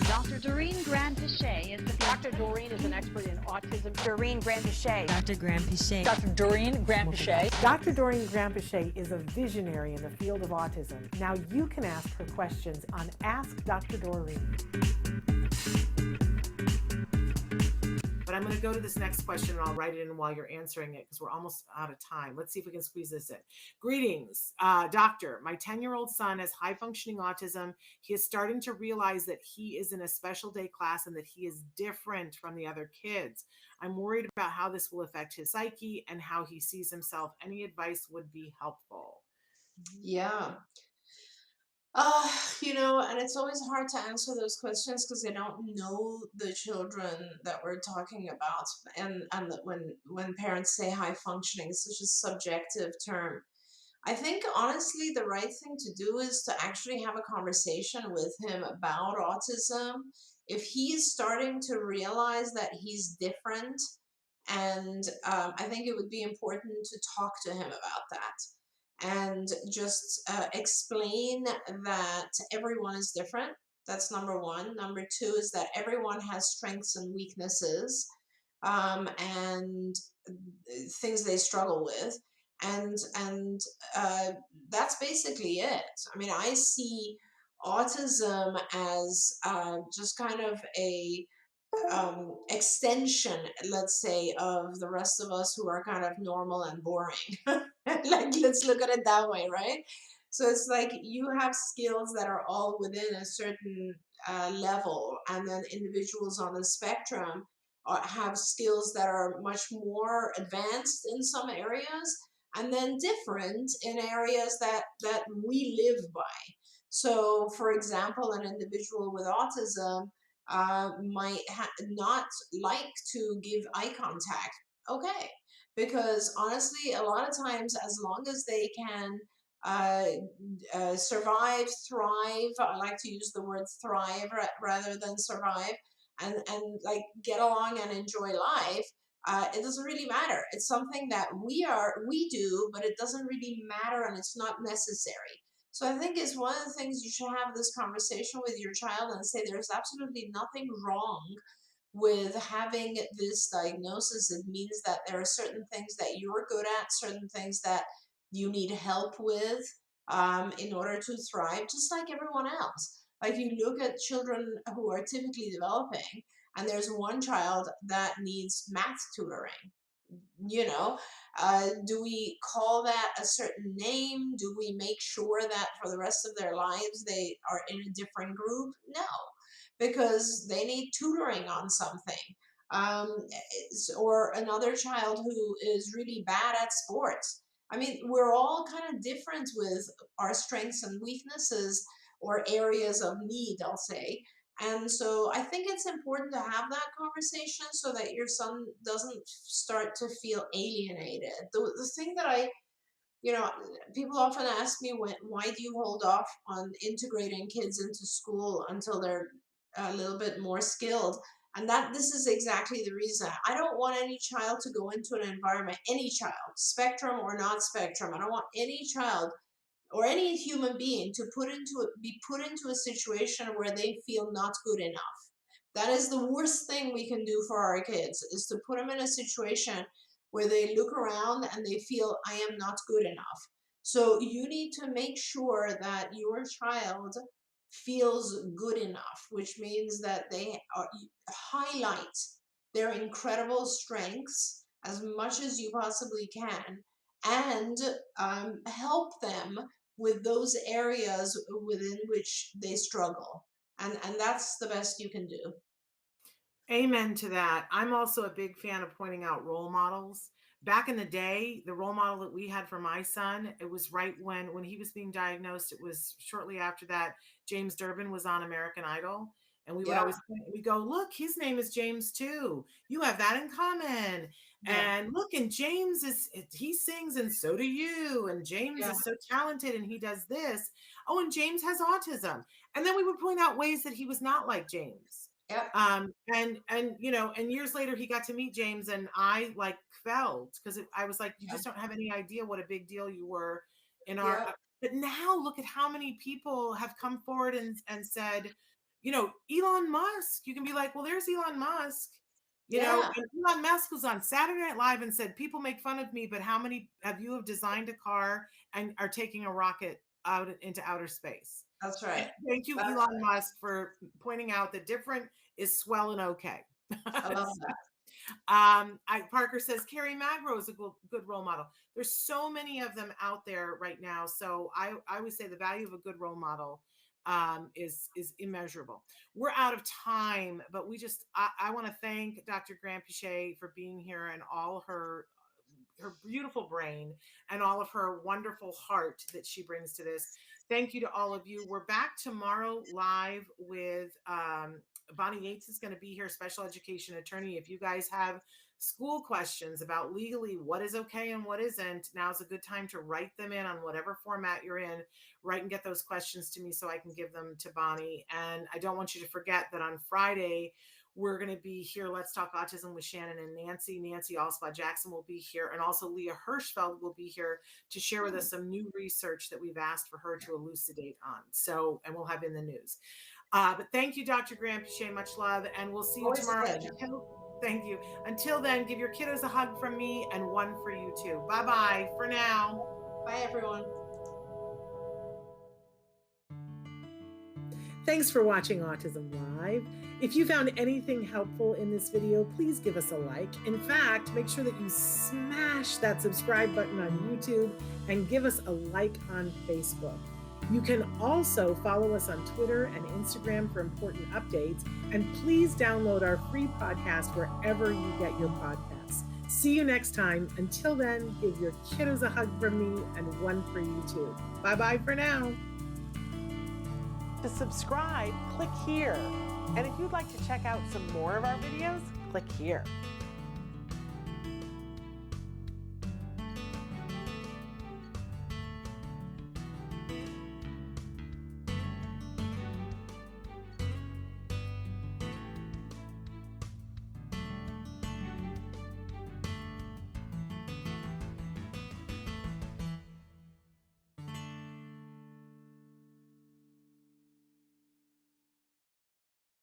Dr. Doreen Granpeesheh is the Dr. Doreen is an expert in autism. Doreen Granpeesheh. Dr. Granpeesheh. Dr. Doreen Granpeesheh. Dr. Doreen Granpeesheh is a visionary in the field of autism. Now you can ask her questions on Ask Dr. Doreen. But I'm going to go to this next question, and I'll write it in while you're answering it because we're almost out of time. Let's see if we can squeeze this in. Greetings, doctor. My 10-year-old son has high-functioning autism. He is starting to realize that he is in a special day class and that he is different from the other kids. I'm worried about how this will affect his psyche and how he sees himself. Any advice would be helpful. Yeah. And it's always hard to answer those questions because I don't know the children that we're talking about. And when parents say high functioning, it's such a subjective term. I think honestly, the right thing to do is to actually have a conversation with him about autism. If he's starting to realize that he's different, and I think it would be important to talk to him about that. And just explain that everyone is different. That's number one. Number two is that everyone has strengths and weaknesses, and things they struggle with. And that's basically it. I mean, I see autism as just kind of a extension, let's say, of the rest of us who are kind of normal and boring. Like, let's look at it that way, right? So it's like you have skills that are all within a certain level, and then individuals on the spectrum have skills that are much more advanced in some areas, and then different in areas that we live by. So, for example, an individual with autism might not like to give eye contact. Okay, because honestly, a lot of times, as long as they can survive, thrive, I like to use the word thrive rather than survive, and like get along and enjoy life. It doesn't really matter. It's something that we do, but it doesn't really matter, and it's not necessary. So I think it's one of the things you should have this conversation with your child and say there's absolutely nothing wrong with having this diagnosis. It means that there are certain things that you're good at, certain things that you need help with in order to thrive, just like everyone else. Like, you look at children who are typically developing, and there's one child that needs math tutoring. Do we call that a certain name? Do we make sure that for the rest of their lives they are in a different group? No, because they need tutoring on something. Or another child who is really bad at sports. I mean, we're all kind of different with our strengths and weaknesses, or areas of need, I'll say. And so I think it's important to have that conversation so that your son doesn't start to feel alienated. The thing that people often ask me, why do you hold off on integrating kids into school until they're a little bit more skilled? And this is exactly the reason. I don't want any child to go into an environment, any child, spectrum or not spectrum. I don't want any child or any human being to be put into a situation where they feel not good enough. That is the worst thing we can do for our kids, is to put them in a situation where they look around and they feel, I am not good enough. So you need to make sure that your child feels good enough, which means that they highlight their incredible strengths as much as you possibly can, and help them with those areas within which they struggle. And that's the best you can do. Amen to that. I'm also a big fan of pointing out role models. Back in the day, the role model that we had for my son, it was right when he was being diagnosed. It was shortly after that James Durbin was on American Idol. And we would always go, look, his name is James too. You have that in common. Yeah. And look, and James he sings and so do you. And James is so talented and he does this. Oh, and James has autism. And then we would point out ways that he was not like James. Yep. And years later he got to meet James, and I felt, because I was like, you just don't have any idea what a big deal you were in our. But now look at how many people have come forward and said, Elon Musk, you can be like, well, there's Elon Musk. Yeah. And Elon Musk was on Saturday Night Live and said, people make fun of me, but how many of you have designed a car and are taking a rocket out into outer space? That's right. Thank you, That's Elon Musk, for pointing out that different is swell and okay. I love that. Parker says Carrie Magro is a good role model. There's so many of them out there right now. So I would say the value of a good role model is immeasurable. We're out of time, but I want to thank Dr. Granpeesheh for being here and all her beautiful brain and all of her wonderful heart that she brings to this. Thank you to all of you. We're back tomorrow live with Bonnie Yates is going to be here, special education attorney. If you guys have school questions about legally what is okay and what isn't, now's a good time to write them in on whatever format you're in. Write and get those questions to me so I can give them to Bonnie. And I don't want you to forget that on Friday, we're going to be here. Let's Talk Autism with Shannon and Nancy. Nancy Allspot Jackson will be here. And also Leah Hirschfeld will be here to share with us some new research that we've asked for her to elucidate on. And we'll have in the news. But thank you, Dr. Granpeesheh. Much love. And we'll see you tomorrow. Thank you. Until then, give your kiddos a hug from me and one for you too. Bye-bye for now. Bye, everyone. Thanks for watching Autism Live. If you found anything helpful in this video, please give us a like. In fact, make sure that you smash that subscribe button on YouTube and give us a like on Facebook. You can also follow us on Twitter and Instagram for important updates. And please download our free podcast wherever you get your podcasts. See you next time. Until then, give your kiddos a hug from me and one for you too. Bye-bye for now. To subscribe, click here. And if you'd like to check out some more of our videos, click here.